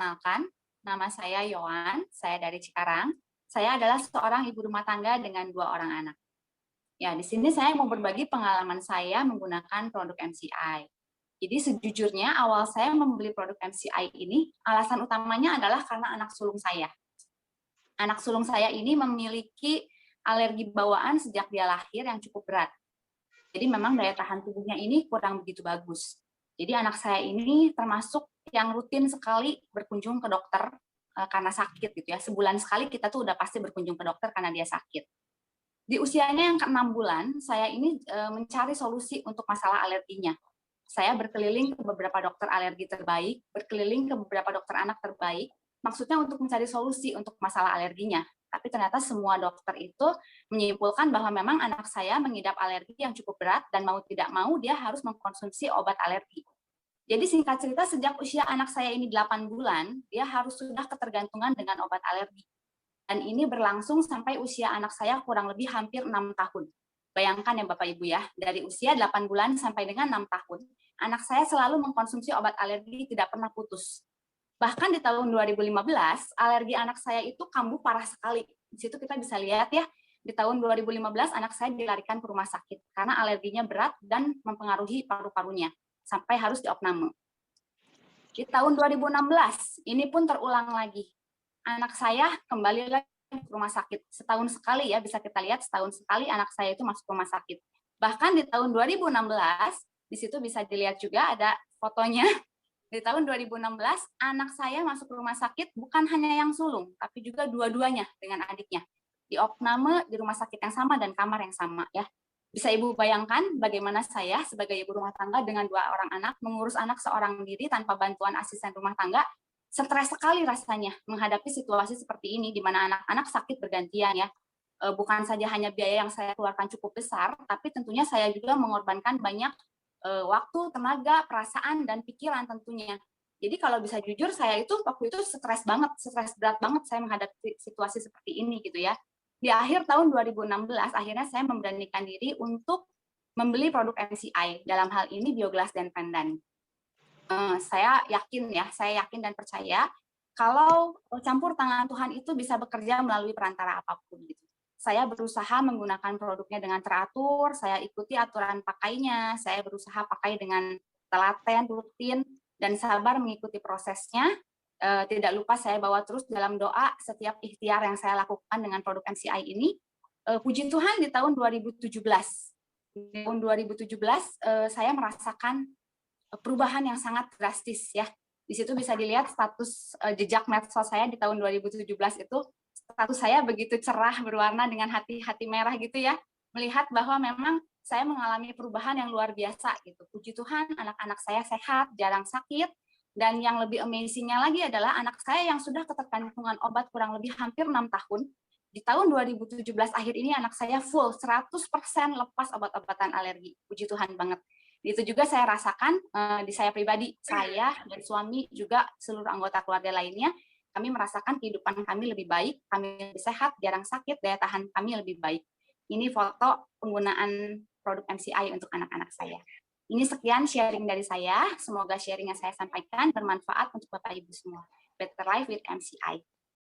perkenalkan, nama saya Yohan, saya dari Cikarang. Saya adalah seorang ibu rumah tangga dengan 2 orang anak. Ya, di sini saya mau berbagi pengalaman saya menggunakan produk MCI. Jadi sejujurnya awal saya membeli produk MCI ini, alasan utamanya adalah karena anak sulung saya. Anak sulung saya ini memiliki alergi bawaan sejak dia lahir yang cukup berat. Jadi memang daya tahan tubuhnya ini kurang begitu bagus. Jadi anak saya ini termasuk yang rutin sekali berkunjung ke dokter karena sakit gitu ya. Sebulan sekali kita tuh udah pasti berkunjung ke dokter karena dia sakit. Di usianya yang ke-6 bulan, saya ini mencari solusi untuk masalah alerginya. Saya berkeliling ke beberapa dokter alergi terbaik, berkeliling ke beberapa dokter anak terbaik, maksudnya untuk mencari solusi untuk masalah alerginya. Tapi ternyata semua dokter itu menyimpulkan bahwa memang anak saya mengidap alergi yang cukup berat dan mau tidak mau dia harus mengkonsumsi obat alergi. Jadi singkat cerita sejak usia anak saya ini 8 bulan, dia harus sudah ketergantungan dengan obat alergi. Dan ini berlangsung sampai usia anak saya kurang lebih hampir 6 tahun. Bayangkan ya Bapak Ibu ya, dari usia 8 bulan sampai dengan 6 tahun, anak saya selalu mengkonsumsi obat alergi tidak pernah putus. Bahkan di tahun 2015, alergi anak saya itu kambuh parah sekali. Di situ kita bisa lihat ya, di tahun 2015 anak saya dilarikan ke rumah sakit karena alerginya berat dan mempengaruhi paru-parunya, sampai harus diopname. Di tahun 2016, ini pun terulang lagi. Anak saya kembali lagi ke rumah sakit. Setahun sekali ya, bisa kita lihat setahun sekali anak saya itu masuk rumah sakit. Bahkan di tahun 2016, di situ bisa dilihat juga ada fotonya. Di tahun 2016, anak saya masuk rumah sakit bukan hanya yang sulung, tapi juga dua-duanya dengan adiknya. Diopname di rumah sakit yang sama dan kamar yang sama ya. Bisa Ibu bayangkan bagaimana saya sebagai ibu rumah tangga dengan 2 orang anak, mengurus anak seorang diri tanpa bantuan asisten rumah tangga, stres sekali rasanya menghadapi situasi seperti ini, di mana anak-anak sakit bergantian ya. Bukan saja hanya biaya yang saya keluarkan cukup besar, tapi tentunya saya juga mengorbankan banyak waktu, tenaga, perasaan, dan pikiran tentunya. Jadi kalau bisa jujur, saya itu waktu itu stres banget, stres berat banget saya menghadapi situasi seperti ini gitu ya. Di akhir tahun 2016, akhirnya saya memberanikan diri untuk membeli produk MCI, dalam hal ini Bioglas dan Pandan. Saya yakin dan percaya kalau campur tangan Tuhan itu bisa bekerja melalui perantara apapun gitu. Saya berusaha menggunakan produknya dengan teratur, saya ikuti aturan pakainya, saya berusaha pakai dengan telaten, rutin, dan sabar mengikuti prosesnya. Tidak lupa saya bawa terus dalam doa setiap ikhtiar yang saya lakukan dengan produk MCI ini. Puji Tuhan di tahun 2017. Di tahun 2017 saya merasakan perubahan yang sangat drastis ya. Di situ bisa dilihat status jejak medsos saya di tahun 2017 itu, status saya begitu cerah berwarna dengan hati-hati merah gitu ya. Melihat bahwa memang saya mengalami perubahan yang luar biasa gitu. Puji Tuhan anak-anak saya sehat, jarang sakit, dan yang lebih amazing-nya lagi adalah anak saya yang sudah ketergantungan obat kurang lebih hampir 6 tahun, di tahun 2017 akhir ini anak saya full 100% lepas obat-obatan alergi. Puji Tuhan banget. Itu juga saya rasakan di saya pribadi, saya dan suami juga seluruh anggota keluarga lainnya, kami merasakan kehidupan kami lebih baik, kami lebih sehat, jarang sakit, daya tahan kami lebih baik. Ini foto penggunaan produk MCI untuk anak-anak saya. Ini sekian sharing dari saya, semoga sharing yang saya sampaikan bermanfaat untuk Bapak Ibu semua. Better Life with MCI.